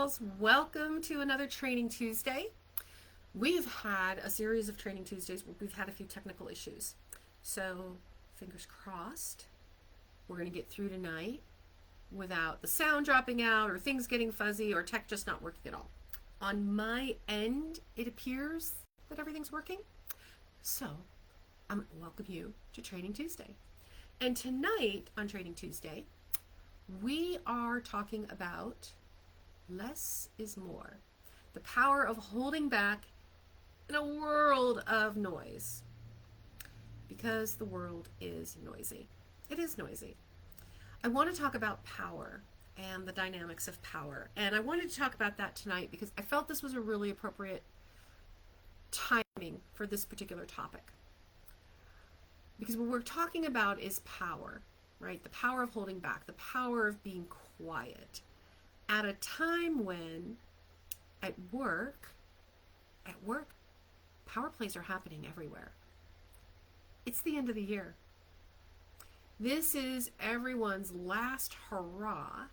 gals, welcome to another Training Tuesday. We've had a series of Training Tuesdays where we've had a few technical issues. So, fingers crossed, we're going to get through tonight without the sound dropping out or things getting fuzzy or tech just not working at all. On my end, it appears that everything's working. So, I'm going to welcome you to Training Tuesday. And tonight on Training Tuesday, we are talking about less is more. The power of holding back in a world of noise. Because the world is noisy. It is noisy. I want to talk about power and the dynamics of power. And I wanted to talk about that tonight because I felt this was a really appropriate timing for this particular topic. Because what we're talking about is power, right? The power of holding back, the power of being quiet. At a time when at work, power plays are happening everywhere. It's the end of the year. This is everyone's last hurrah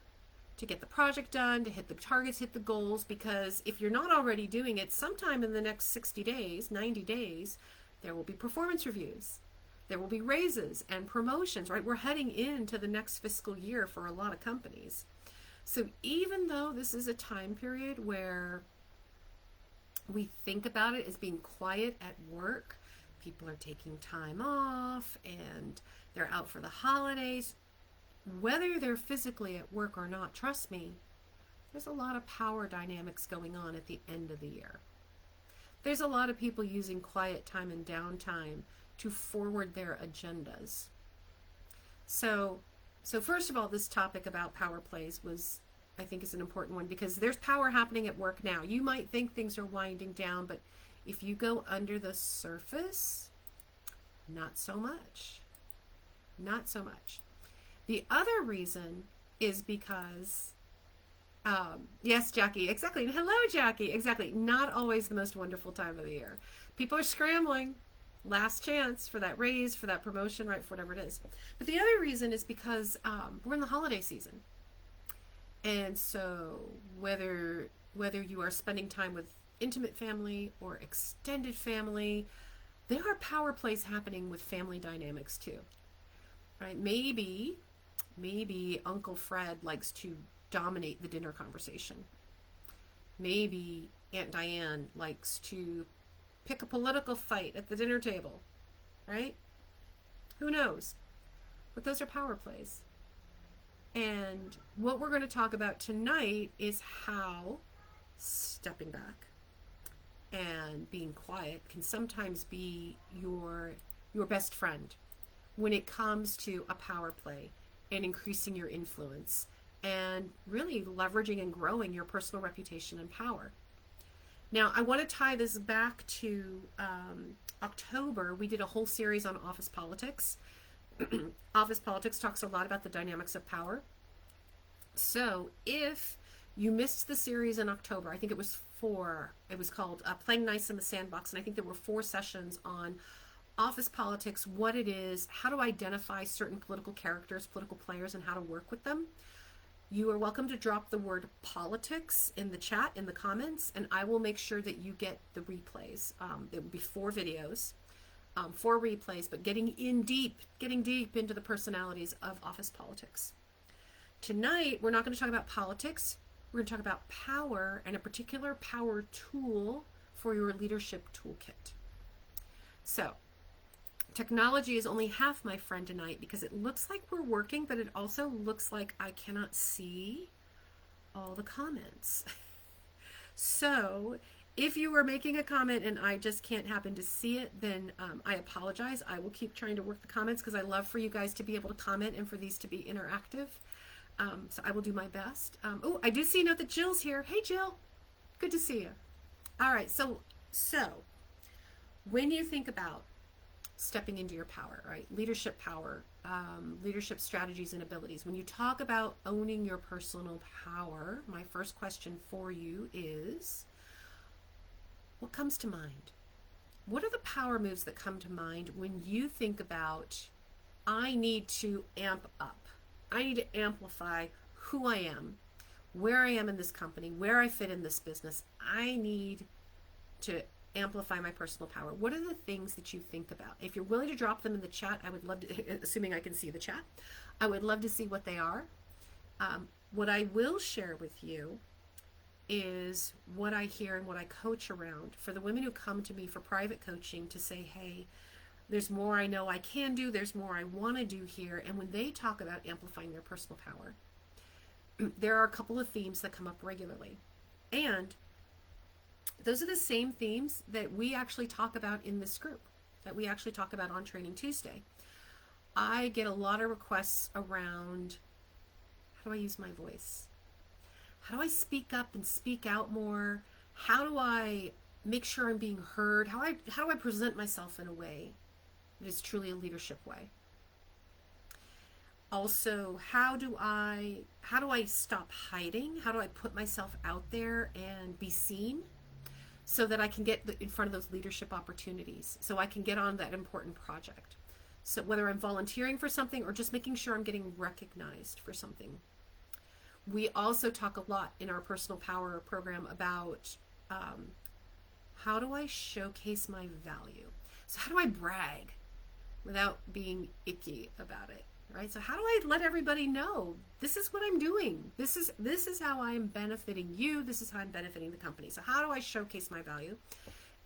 to get the project done, to hit the targets, hit the goals, because if you're not already doing it, sometime in the next 60 days, 90 days, there will be performance reviews. There will be raises and promotions, right? We're heading into the next fiscal year for a lot of companies. So even though this is a time period where we think about it as being quiet at work, people are taking time off and they're out for the holidays, whether they're physically at work or not, trust me, there's a lot of power dynamics going on at the end of the year. There's a lot of people using quiet time and downtime to forward their agendas. So first of all, this topic about power plays I think is an important one because there's power happening at work now. You might think things are winding down, but if you go under the surface, not so much. Not so much. The other reason is because, yes, Jackie, exactly. Hello, Jackie, exactly. Not always the most wonderful time of the year. People are scrambling. Last chance for that raise, for that promotion, right, for whatever it is. But the other reason is because we're in the holiday season. And so whether you are spending time with intimate family or extended family, there are power plays happening with family dynamics too. Right? Maybe Uncle Fred likes to dominate the dinner conversation. Maybe Aunt Diane likes to pick a political fight at the dinner table, right? Who knows? But those are power plays. And what we're going to talk about tonight is how stepping back and being quiet can sometimes be your best friend when it comes to a power play and increasing your influence and really leveraging and growing your personal reputation and power. Now, I want to tie this back to October. We did a whole series on office politics. Office politics talks a lot about the dynamics of power. So if you missed the series in October, I think it was called Playing Nice in the Sandbox, and I think there were 4 sessions on office politics, what it is, how to identify certain political characters, political players, and how to work with them. You are welcome to drop the word politics in the chat, in the comments, and I will make sure that you get the replays. There will be 4 videos, 4 replays, but getting deep into the personalities of office politics. Tonight, we're not going to talk about politics. We're going to talk about power and a particular power tool for your leadership toolkit. So, technology is only half my friend tonight because it looks like we're working, but it also looks like I cannot see all the comments. So if you are making a comment and I just can't happen to see it, then I apologize. I will keep trying to work the comments because I love for you guys to be able to comment and for these to be interactive. So I will do my best. Oh, I do see a note that Jill's here. Hey, Jill. Good to see you. All right. So when you think about stepping into your power, right? Leadership power, leadership strategies and abilities. When you talk about owning your personal power, my first question for you is, what comes to mind? What are the power moves that come to mind when you think about, I need to amp up. I need to amplify who I am, where I am in this company, where I fit in this business, I need to amplify my personal power. What are the things that you think about? If you're willing to drop them in the chat, I would love to, assuming I can see the chat, I would love to see what they are. What I will share with you is what I hear and what I coach around for the women who come to me for private coaching to say, hey, there's more I know I can do, there's more I want to do here. And when they talk about amplifying their personal power, there are a couple of themes that come up regularly. And those are the same themes that we actually talk about in this group, that we actually talk about on Training Tuesday. I get a lot of requests around, how do I use my voice? How do I speak up and speak out more? How do I make sure I'm being heard? How do I present myself in a way that is truly a leadership way? Also, how do I stop hiding? How do I put myself out there and be seen so that I can get in front of those leadership opportunities, so I can get on that important project? So whether I'm volunteering for something or just making sure I'm getting recognized for something. We also talk a lot in our personal power program about how do I showcase my value? So how do I brag without being icky about it, right? So how do I let everybody know this is what I'm doing? This is how I'm benefiting you. This is how I'm benefiting the company. So how do I showcase my value?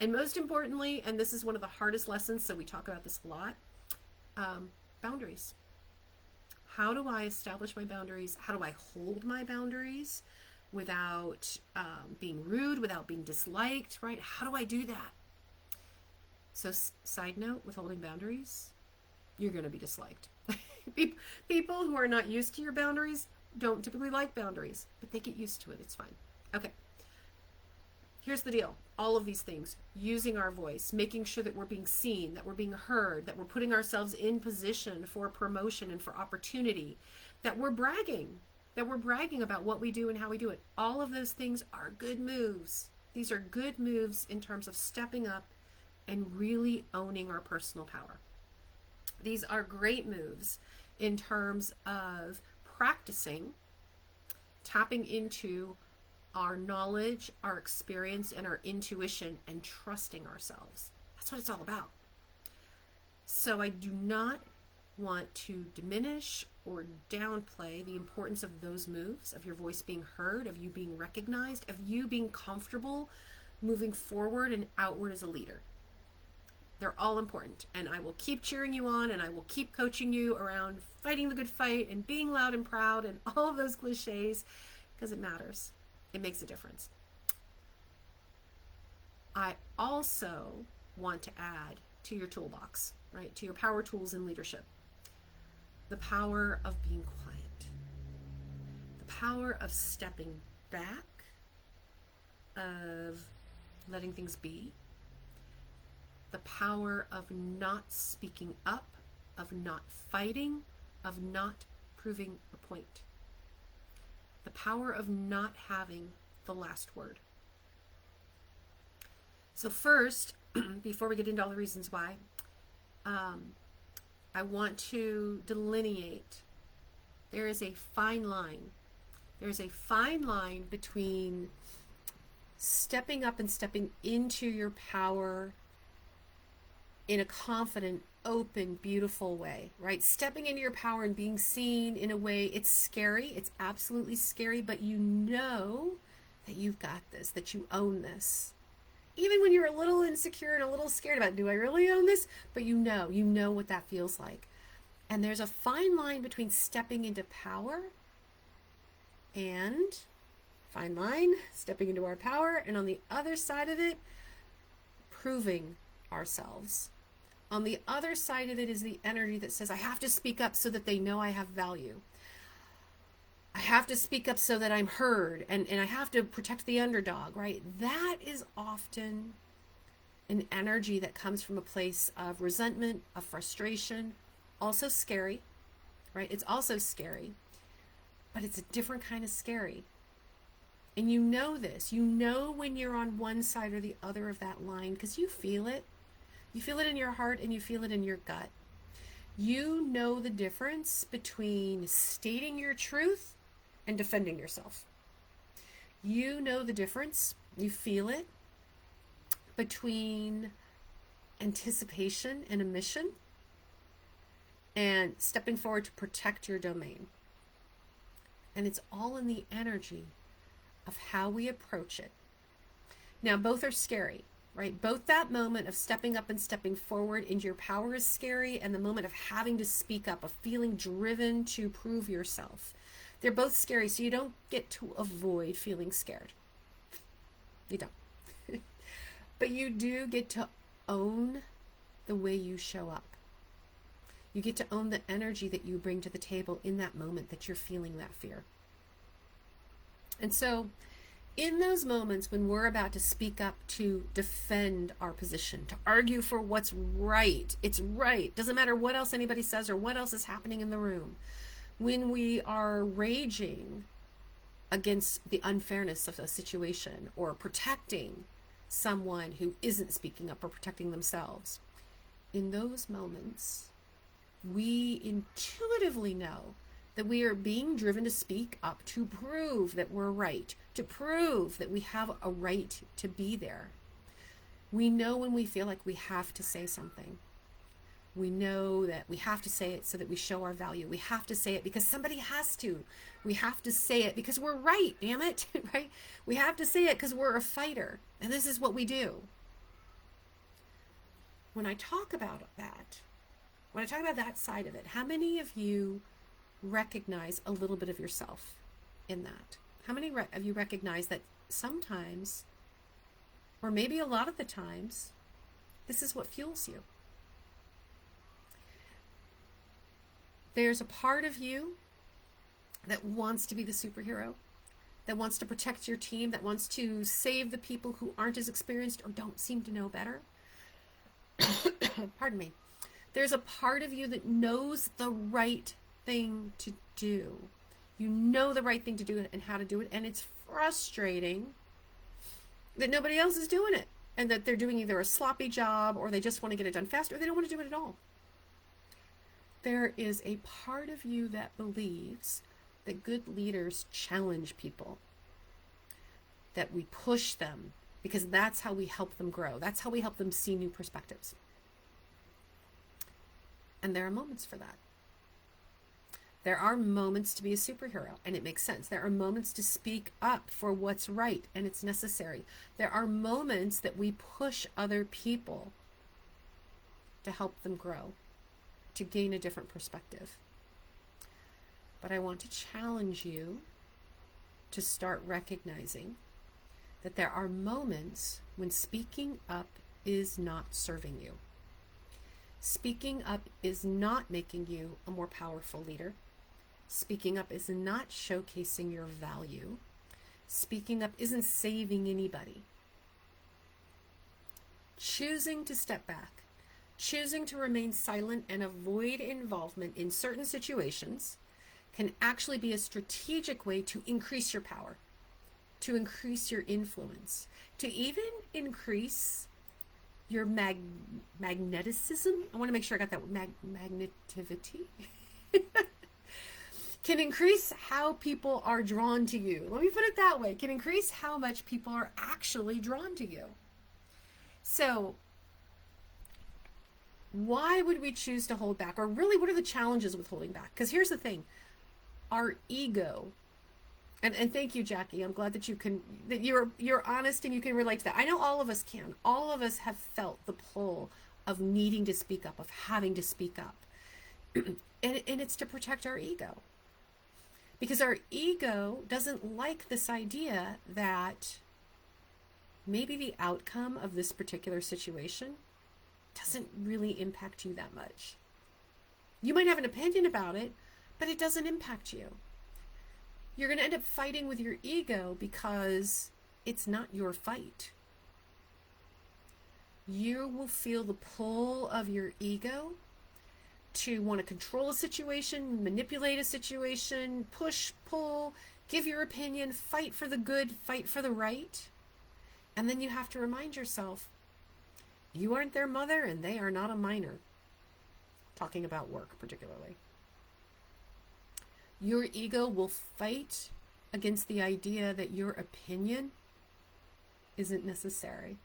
And most importantly, and this is one of the hardest lessons, so we talk about this a lot, boundaries. How do I establish my boundaries? How do I hold my boundaries without being rude, without being disliked, right? How do I do that? So side note, with holding boundaries, you're going to be disliked. People who are not used to your boundaries don't typically like boundaries, but they get used to it. It's fine. Okay. Here's the deal. All of these things, using our voice, making sure that we're being seen, that we're being heard, that we're putting ourselves in position for promotion and for opportunity, that we're bragging about what we do and how we do it. All of those things are good moves. These are good moves in terms of stepping up and really owning our personal power. These are great moves in terms of practicing, tapping into our knowledge, our experience, and our intuition, and trusting ourselves. That's what it's all about. So I do not want to diminish or downplay the importance of those moves, of your voice being heard, of you being recognized, of you being comfortable moving forward and outward as a leader. They're all important, and I will keep cheering you on, and I will keep coaching you around fighting the good fight and being loud and proud and all of those cliches, because it matters. It makes a difference. I also want to add to your toolbox, right, to your power tools in leadership, the power of being quiet, the power of stepping back, of letting things be, the power of not speaking up, of not fighting, of not proving a point. The power of not having the last word. So first, before we get into all the reasons why, I want to delineate. There is a fine line. There is a fine line between stepping up and stepping into your power in a confident, open, beautiful way, right? Stepping into your power and being seen in a way, it's scary. It's absolutely scary, but you know that you've got this, that you own this. Even when you're a little insecure and a little scared about, do I really own this? But you know what that feels like. And there's a fine line between stepping into power and stepping into our power, and on the other side of it, proving ourselves. On the other side of it is the energy that says, I have to speak up so that they know I have value. I have to speak up so that I'm heard, and I have to protect the underdog, right? That is often an energy that comes from a place of resentment, of frustration, also scary, right? It's also scary, but it's a different kind of scary. And you know this. You know when you're on one side or the other of that line because you feel it. You feel it in your heart and you feel it in your gut. You know the difference between stating your truth and defending yourself. You know the difference, you feel it between anticipation and a mission and stepping forward to protect your domain. And it's all in the energy of how we approach it. Now, both are scary, right? Both that moment of stepping up and stepping forward into your power is scary, and the moment of having to speak up, of feeling driven to prove yourself. They're both scary, so you don't get to avoid feeling scared. You don't. But you do get to own the way you show up. You get to own the energy that you bring to the table in that moment that you're feeling that fear. And so in those moments when we're about to speak up to defend our position, to argue for what's right, it's right, doesn't matter what else anybody says or what else is happening in the room, when we are raging against the unfairness of a situation or protecting someone who isn't speaking up or protecting themselves, in those moments, we intuitively know that we are being driven to speak up to prove that we're right, to prove that we have a right to be there. We know when we feel like we have to say something. We know that we have to say it so that we show our value. We have to say it because somebody has to. We have to say it because we're right, damn it, right? We have to say it because we're a fighter, and this is what we do. When I talk about that, when I talk about that side of it, how many of you recognize a little bit of yourself in that? How many of you recognize that sometimes, or maybe a lot of the times, this is what fuels you? There's a part of you that wants to be the superhero, that wants to protect your team, that wants to save the people who aren't as experienced or don't seem to know better. Pardon me. There's a part of you that knows the right thing to do. You know the right thing to do and how to do it, and it's frustrating that nobody else is doing it, and that they're doing either a sloppy job or they just want to get it done fast or they don't want to do it at all. There is a part of you that believes that good leaders challenge people, that we push them, because that's how we help them grow. That's how we help them see new perspectives. And there are moments for that. There are moments to be a superhero, and it makes sense. There are moments to speak up for what's right, and it's necessary. There are moments that we push other people to help them grow, to gain a different perspective. But I want to challenge you to start recognizing that there are moments when speaking up is not serving you. Speaking up is not making you a more powerful leader. Speaking up is not showcasing your value. Speaking up isn't saving anybody. Choosing to step back, choosing to remain silent and avoid involvement in certain situations can actually be a strategic way to increase your power, to increase your influence, to even increase your magneticism. I want to make sure I got that magnetivity. Can increase how people are drawn to you. Let me put it that way. Can increase how much people are actually drawn to you. So why would we choose to hold back? Or really, what are the challenges with holding back? Because here's the thing. Our ego, and thank you, Jackie. I'm glad that you're honest and you can relate to that. I know all of us can. All of us have felt the pull of needing to speak up, of having to speak up. and it's to protect our ego. Because our ego doesn't like this idea that maybe the outcome of this particular situation doesn't really impact you that much. You might have an opinion about it, but it doesn't impact you. You're going to end up fighting with your ego because it's not your fight. You will feel the pull of your ego to want to control a situation, manipulate a situation, push, pull, give your opinion, fight for the good, fight for the right. And then you have to remind yourself, you aren't their mother and they are not a minor. Talking about work particularly. Your ego will fight against the idea that your opinion isn't necessary.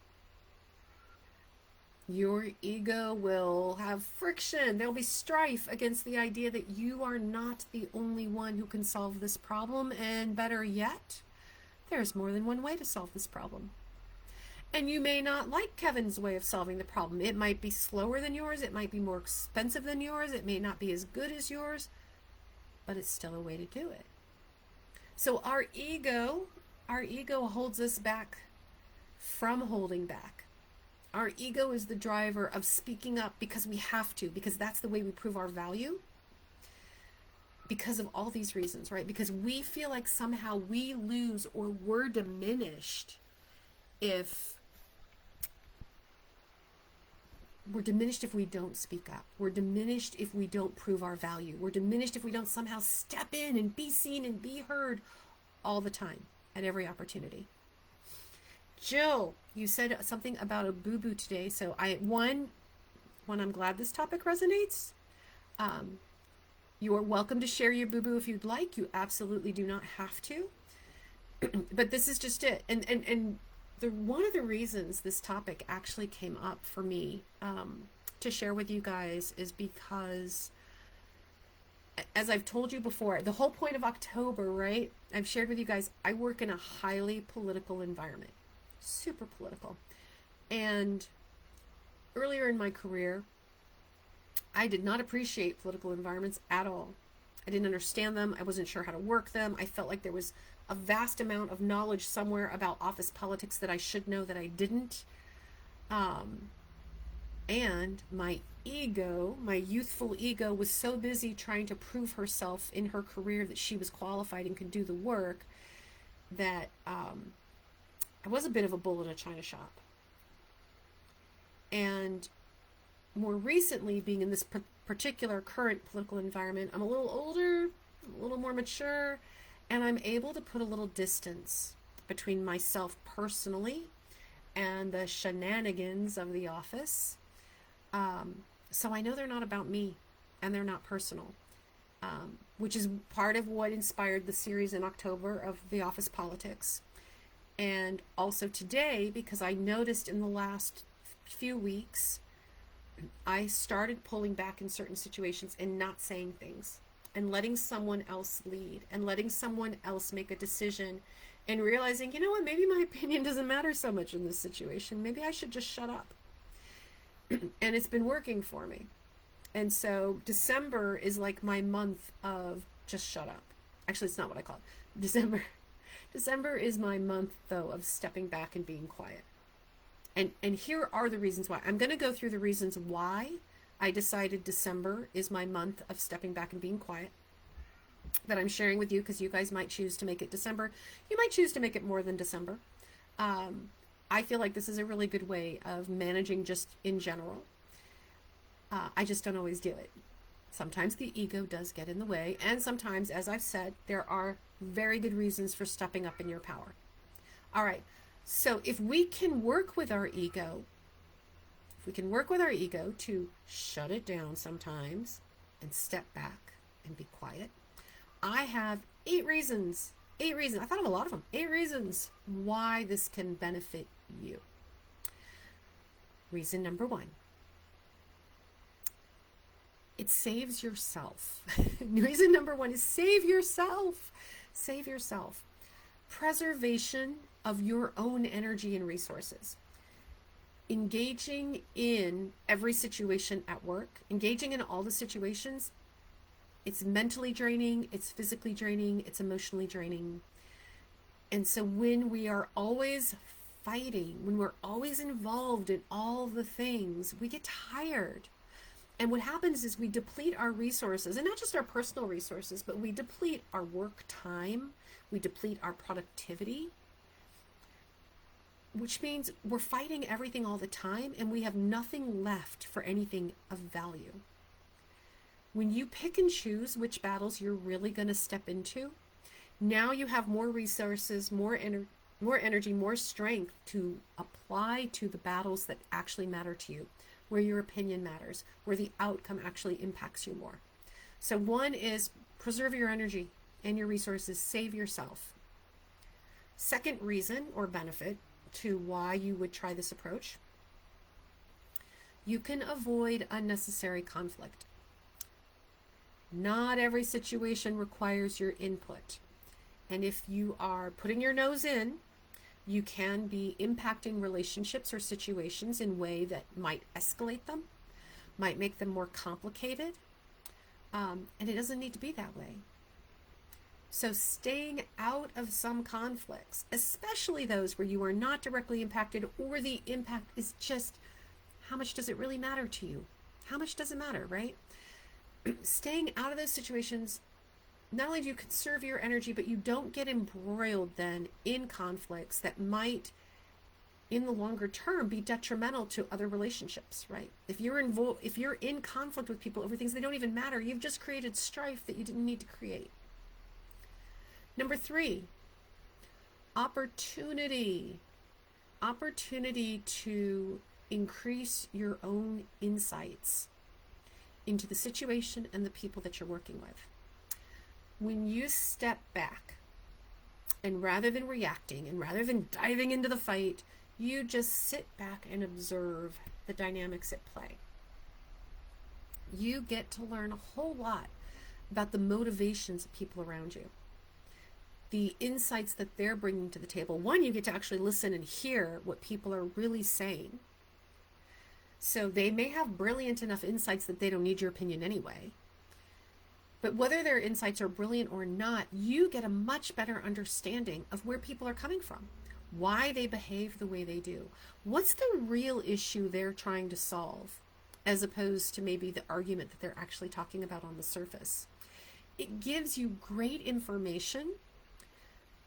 Your ego will have friction. There'll be strife against the idea that you are not the only one who can solve this problem. And better yet, there's more than one way to solve this problem. And you may not like Kevin's way of solving the problem. It might be slower than yours. It might be more expensive than yours. It may not be as good as yours, but it's still a way to do it. So our ego holds us back from holding back. Our ego is the driver of speaking up because we have to, because that's the way we prove our value. Because of all these reasons, right? Because we feel like somehow we lose or we're diminished if we don't speak up. We're diminished if we don't prove our value. We're diminished if we don't somehow step in and be seen and be heard all the time at every opportunity. Jill, you said something about a boo-boo today. So I'm glad this topic resonates. You are welcome to share your boo-boo if you'd like. You absolutely do not have to. But this is just it. And one of the reasons this topic actually came up for me to share with you guys is because, as I've told you before, the whole point of October, right? I've shared with you guys, I work in a highly political environment, super political. And earlier in my career, I did not appreciate political environments at all. I didn't understand them. I wasn't sure how to work them. I felt like there was a vast amount of knowledge somewhere about office politics that I should know that I didn't. And my ego, my youthful ego, was so busy trying to prove herself in her career that she was qualified and could do the work that I was a bit of a bull in a china shop. And more recently, being in this particular current political environment, I'm a little older, a little more mature, and I'm able to put a little distance between myself personally and the shenanigans of the office. So I know they're not about me and they're not personal, which is part of what inspired the series in October of The Office Politics. And also today, because I noticed in the last few weeks, I started pulling back in certain situations and not saying things and letting someone else lead and letting someone else make a decision and realizing, you know what, maybe my opinion doesn't matter so much in this situation. Maybe I should just shut up. And it's been working for me. And so December is like my month of just shut up. Actually, it's not what I call it. December is my month, though, of stepping back and being quiet. And here are the reasons why. I'm going to go through the reasons why I decided December is my month of stepping back and being quiet that I'm sharing with you, because you guys might choose to make it December. You might choose to make it more than December. I feel like this is a really good way of managing just in general. I just don't always do it. Sometimes the ego does get in the way, and sometimes, as I've said, there are very good reasons for stepping up in your power. All right. So if we can work with our ego, to shut it down sometimes and step back and be quiet, I have 8 reasons. I thought of a lot of them. 8 reasons why this can benefit you. Reason number 1. It saves yourself. Reason number 1 is save yourself. Save yourself. Preservation of your own energy and resources. Engaging in every situation at work, engaging in all the situations, it's mentally draining, it's physically draining, it's emotionally draining. And so when we are always fighting, when we're always involved in all the things, we get tired. And what happens is we deplete our resources, and not just our personal resources, but we deplete our work time, we deplete our productivity, which means we're fighting everything all the time and we have nothing left for anything of value. When you pick and choose which battles you're really going to step into, now you have more resources, more energy, more strength to apply to the battles that actually matter to you, where your opinion matters, where the outcome actually impacts you more. So 1 is preserve your energy and your resources, save yourself. Second reason or benefit to why you would try this approach: you can avoid unnecessary conflict. Not every situation requires your input. And if you are putting your nose in, you can be impacting relationships or situations in a way that might escalate them, might make them more complicated. And it doesn't need to be that way. So staying out of some conflicts, especially those where you are not directly impacted, or the impact is just, how much does it really matter to you? How much does it matter, right? Staying out of those situations, not only do you conserve your energy, but you don't get embroiled then in conflicts that might, in the longer term, be detrimental to other relationships, right? If you're in conflict with people over things that don't even matter, you've just created strife that you didn't need to create. Number 3, opportunity. Opportunity to increase your own insights into the situation and the people that you're working with. When you step back, and rather than reacting and rather than diving into the fight, you just sit back and observe the dynamics at play. You get to learn a whole lot about the motivations of people around you, the insights that they're bringing to the table. One, you get to actually listen and hear what people are really saying. So they may have brilliant enough insights that they don't need your opinion anyway. But whether their insights are brilliant or not, you get a much better understanding of where people are coming from, why they behave the way they do. What's the real issue they're trying to solve, as opposed to maybe the argument that they're actually talking about on the surface. It gives you great information,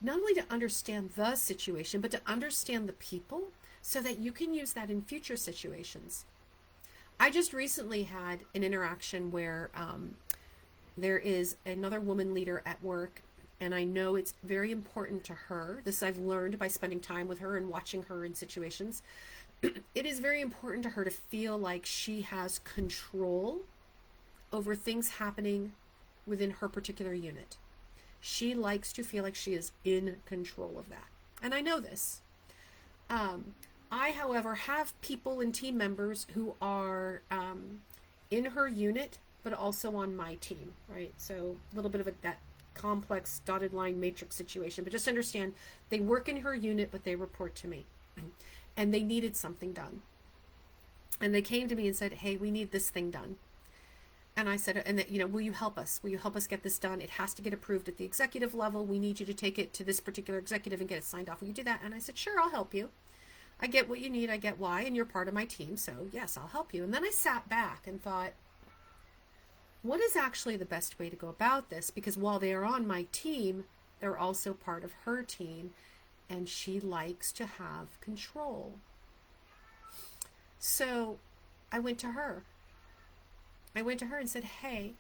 not only to understand the situation, but to understand the people, so that you can use that in future situations. I just recently had an interaction where there is another woman leader at work, and I know it's very important to her. This I've learned by spending time with her and watching her in situations. It is very important to her to feel like she has control over things happening within her particular unit. She likes to feel like she is in control of that. And I know this. I, however, have people and team members who are in her unit, but also on my team, right? So a little bit of that complex dotted line matrix situation. But just understand, they work in her unit, but they report to me. And they needed something done. And they came to me and said, hey, we need this thing done. And I said, and that, will you help us? Will you help us get this done? It has to get approved at the executive level. We need you to take it to this particular executive and get it signed off. Will you do that? And I said, sure, I'll help you. I get what you need. I get why. And you're part of my team. So yes, I'll help you. And then I sat back and thought, what is actually the best way to go about this? Because while they are on my team, they're also part of her team. And she likes to have control. So I went to her. And said, hey,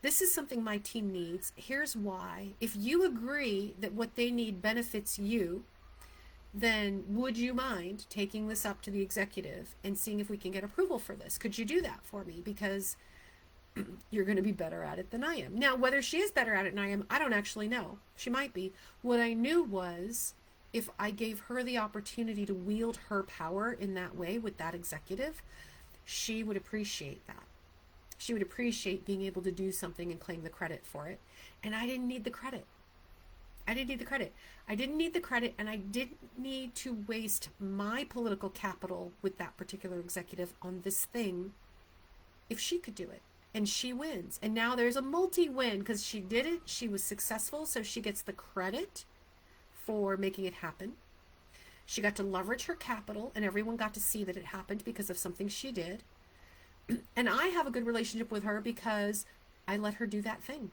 this is something my team needs. Here's why. If you agree that what they need benefits you, then would you mind taking this up to the executive and seeing if we can get approval for this? Could you do that for me? Because you're going to be better at it than I am. Now, whether she is better at it than I am, I don't actually know. She might be. What I knew was, if I gave her the opportunity to wield her power in that way with that executive, she would appreciate that. She would appreciate being able to do something and claim the credit for it. And I didn't need the credit. I didn't need the credit, and I didn't need to waste my political capital with that particular executive on this thing if she could do it. And she wins. And now there's a multi-win because she did it. She was successful, so she gets the credit for making it happen. She got to leverage her capital, and everyone got to see that it happened because of something she did. And I have a good relationship with her because I let her do that thing.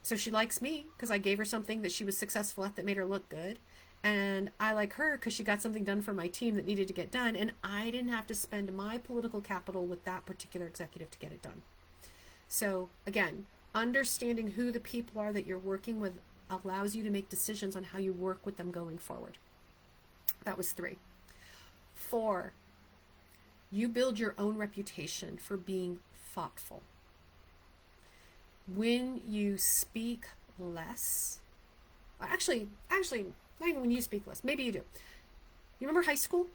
So she likes me because I gave her something that she was successful at that made her look good. And I like her because she got something done for my team that needed to get done. And I didn't have to spend my political capital with that particular executive to get it done. So again, understanding who the people are that you're working with allows you to make decisions on how you work with them going forward. That was 3. 4, you build your own reputation for being thoughtful. When you speak less Actually, not even when you speak less. Maybe you do. You remember high school?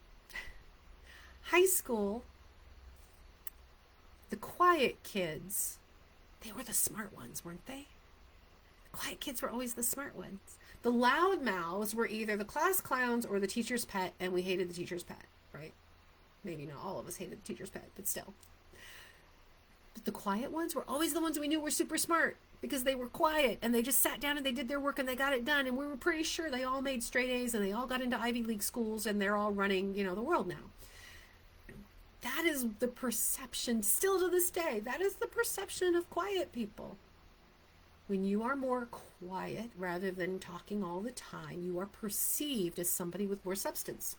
High school, the quiet kids, they were the smart ones, weren't they? The quiet kids were always the smart ones. The loud mouths were either the class clowns or the teacher's pet, and we hated the teacher's pet, right? Maybe not all of us hated the teacher's pet, but still. But the quiet ones were always the ones we knew were super smart because they were quiet and they just sat down and they did their work and they got it done. And we were pretty sure they all made straight A's and they all got into Ivy League schools and they're all running, the world now. That is the perception still to this day. That is the perception of quiet people. When you are more quiet rather than talking all the time, you are perceived as somebody with more substance.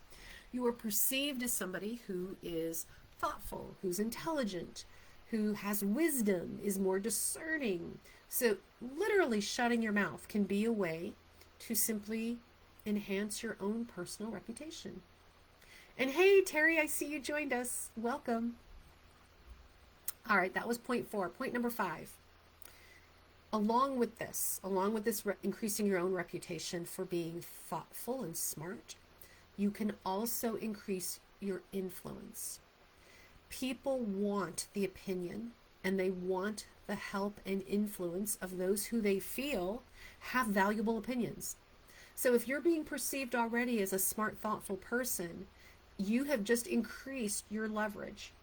You are perceived as somebody who is thoughtful, who's intelligent, who has wisdom, is more discerning. So literally shutting your mouth can be a way to simply enhance your own personal reputation. And hey, Terry, I see you joined us. Welcome. All right, that was point 4. Point number 5. Along with this increasing your own reputation for being thoughtful and smart, you can also increase your influence. People want the opinion and they want the help and influence of those who they feel have valuable opinions. So if you're being perceived already as a smart, thoughtful person, you have just increased your leverage,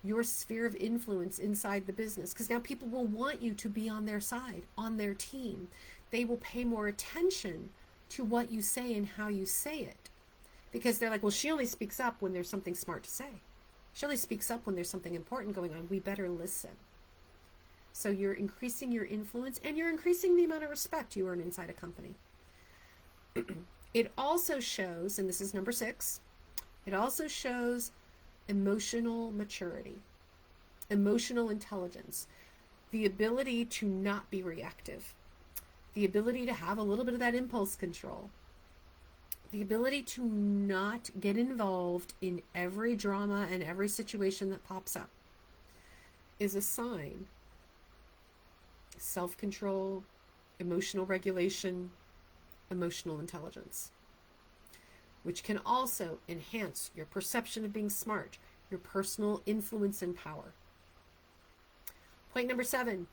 your sphere of influence inside the business, because now people will want you to be on their side, on their team. They will pay more attention to what you say and how you say it, because they're like, well, she only speaks up when there's something smart to say. She only speaks up when there's something important going on. We better listen. So you're increasing your influence and you're increasing the amount of respect you earn inside a company. It also shows, and this is number 6, it also shows emotional maturity, emotional intelligence, the ability to not be reactive, the ability to have a little bit of that impulse control, the ability to not get involved in every drama and every situation that pops up is a sign. Self-control, emotional regulation, emotional intelligence, which can also enhance your perception of being smart, your personal influence and power. Point number 7,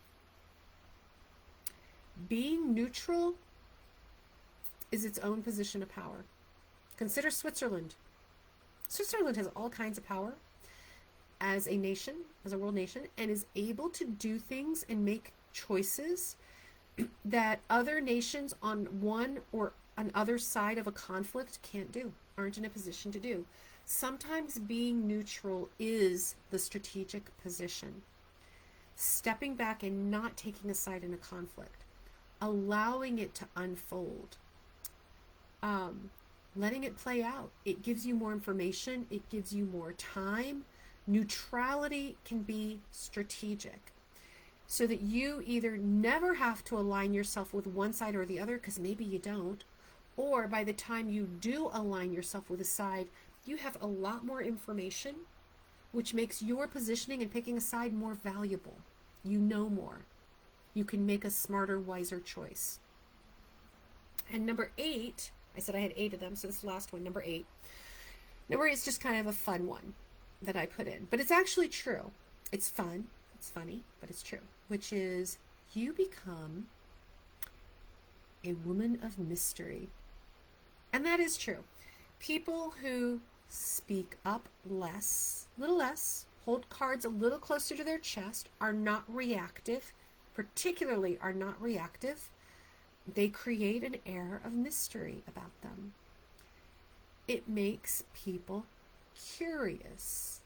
being neutral is its own position of power. Consider Switzerland. Switzerland has all kinds of power as a nation, as a world nation, and is able to do things and make choices that other nations on one or another side of a conflict can't do, aren't in a position to do. Sometimes being neutral is the strategic position. Stepping back and not taking a side in a conflict, allowing it to unfold, letting it play out. It gives you more information. It gives you more time. Neutrality can be strategic so that you either never have to align yourself with one side or the other, because maybe you don't, or by the time you do align yourself with a side, you have a lot more information, which makes your positioning and picking a side more valuable. You know more. You can make a smarter, wiser choice. And number 8, I said I had 8 of them, so this is the last one, number 8. Number 8 is just kind of a fun one that I put in, but it's actually true. It's fun, it's funny, but it's true, which is you become a woman of mystery. And that is true. People who speak up less, little less, hold cards a little closer to their chest, are not reactive, particularly are not reactive. They create an air of mystery about them. It makes people curious.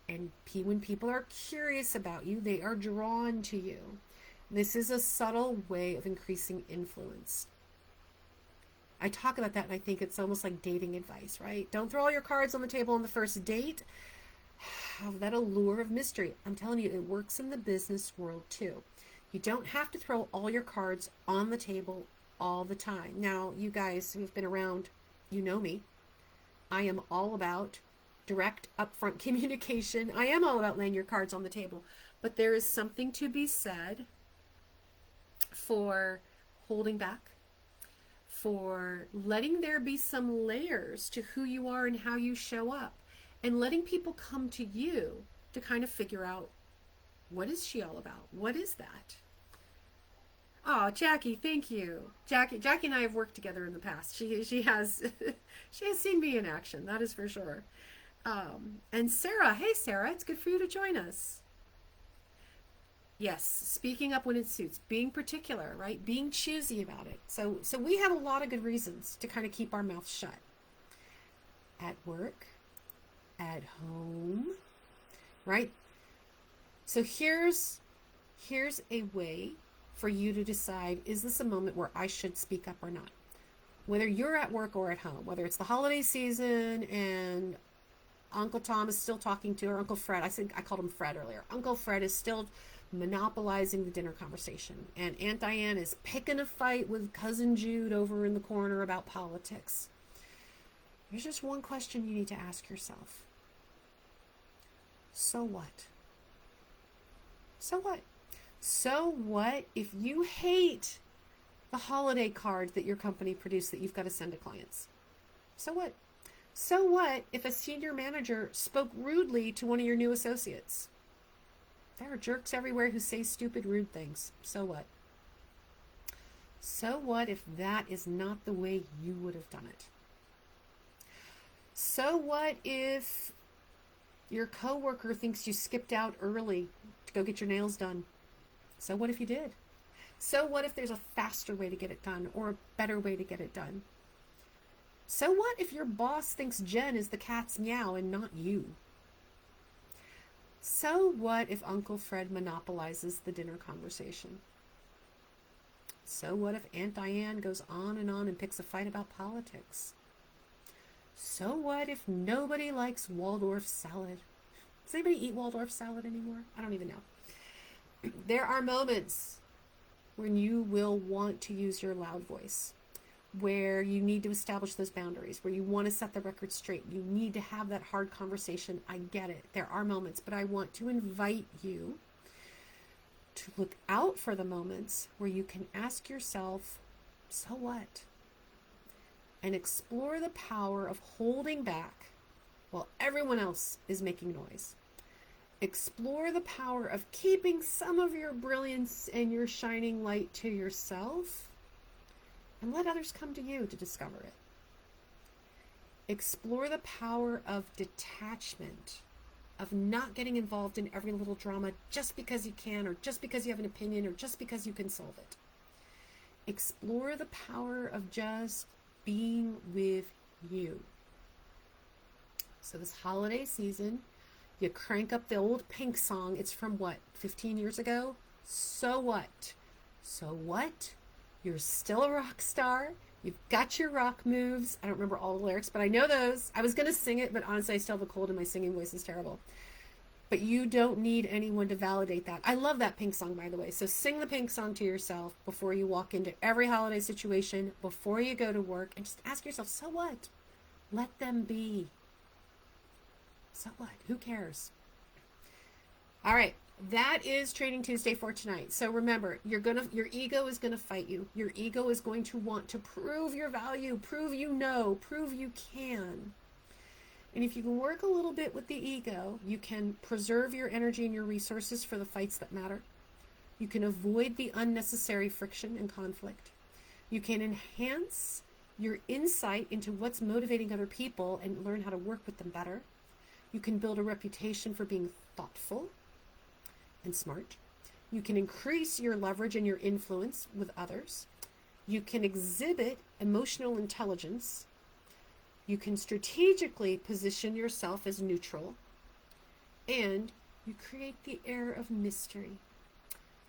And when people are curious about you, they are drawn to you. This is a subtle way of increasing influence. I talk about that and I think it's almost like dating advice, right? Don't throw all your cards on the table on the first date. Have that allure of mystery. I'm telling you, it works in the business world too. You don't have to throw all your cards on the table all the time. Now, you guys who've been around, you know me. I am all about direct, upfront communication. I am all about laying your cards on the table. But there is something to be said for holding back, for letting there be some layers to who you are and how you show up, and letting people come to you to kind of figure out, what is she all about? What is that? Oh, Jackie, thank you. Jackie and I have worked together in the past. She has she has seen me in action, that is for sure. And Sarah, hey Sarah, it's good for you to join us. Yes, speaking up when it suits, being particular, right? Being choosy about it. So we have a lot of good reasons to kind of keep our mouths shut. At work, at home, right? So here's a way for you to decide, is this a moment where I should speak up or not? Whether you're at work or at home, whether it's the holiday season and Uncle Tom is still talking to, or Uncle Fred, I called him Fred earlier. Uncle Fred is still monopolizing the dinner conversation, and Aunt Diane is picking a fight with Cousin Jude over in the corner about politics. There's just one question you need to ask yourself. So what? So what? So what if you hate the holiday card that your company produced that you've got to send to clients? So what? So what if a senior manager spoke rudely to one of your new associates? There are jerks everywhere who say stupid, rude things. So what? So what if that is not the way you would have done it? So what if your coworker thinks you skipped out early to go get your nails done? So what if you did? So what if there's a faster way to get it done, or a better way to get it done? So what if your boss thinks Jen is the cat's meow and not you? So what if Uncle Fred monopolizes the dinner conversation? So what if Aunt Diane goes on and picks a fight about politics? So what if nobody likes Waldorf salad? Does anybody eat Waldorf salad anymore? I don't even know. There are moments when you will want to use your loud voice, where you need to establish those boundaries, where you want to set the record straight. You need to have that hard conversation. I get it. There are moments, but I want to invite you to look out for the moments where you can ask yourself, so what? And explore the power of holding back while everyone else is making noise. Explore the power of keeping some of your brilliance and your shining light to yourself, and let others come to you to discover it. Explore the power of detachment, of not getting involved in every little drama just because you can, or just because you have an opinion, or just because you can solve it. Explore the power of just being with you. So this holiday season, you crank up the old Pink song. It's from what, 15 years ago? So what? So what? You're still a rock star. You've got your rock moves. I don't remember all the lyrics, but I know those. I was going to sing it, but honestly, I still have a cold and my singing voice is terrible. But you don't need anyone to validate that. I love that Pink song, by the way. So sing the Pink song to yourself before you walk into every holiday situation, before you go to work, and just ask yourself, so what? Let them be. So what? Who cares? All right. That is Training Tuesday for tonight. So remember, your ego is gonna fight you. Your ego is going to want to prove your value, prove you know, prove you can. And if you can work a little bit with the ego, you can preserve your energy and your resources for the fights that matter. You can avoid the unnecessary friction and conflict. You can enhance your insight into what's motivating other people and learn how to work with them better. You can build a reputation for being thoughtful and smart. You can increase your leverage and your influence with others. You can exhibit emotional intelligence. You can strategically position yourself as neutral. And you create the air of mystery,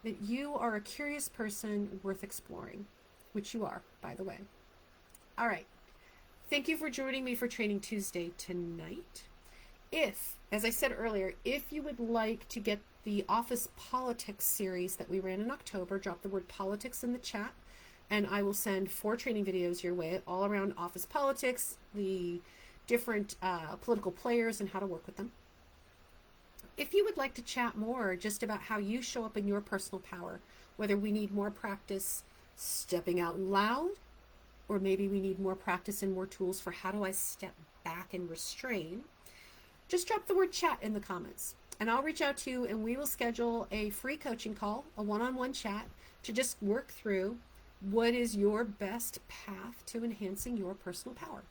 that you are a curious person worth exploring, which you are, by the way. All right. Thank you for joining me for Training Tuesday tonight. If, as I said earlier, if you would like to get the Office Politics series that we ran in October, drop the word politics in the chat, and I will send 4 training videos your way all around office politics, the different political players and how to work with them. If you would like to chat more just about how you show up in your personal power, whether we need more practice stepping out loud, or maybe we need more practice and more tools for how do I step back and restrain, just drop the word chat in the comments and I'll reach out to you and we will schedule a free coaching call, a one-on-one chat to just work through what is your best path to enhancing your personal power.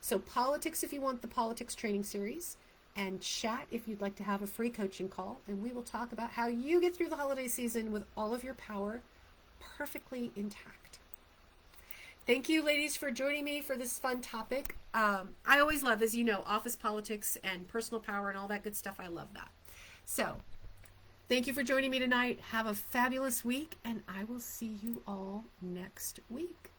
So politics if you want the politics training series, and chat if you'd like to have a free coaching call, and we will talk about how you get through the holiday season with all of your power perfectly intact. Thank you, ladies, for joining me for this fun topic. I always love, as you know, office politics and personal power and all that good stuff. I love that. So thank you for joining me tonight. Have a fabulous week, and I will see you all next week.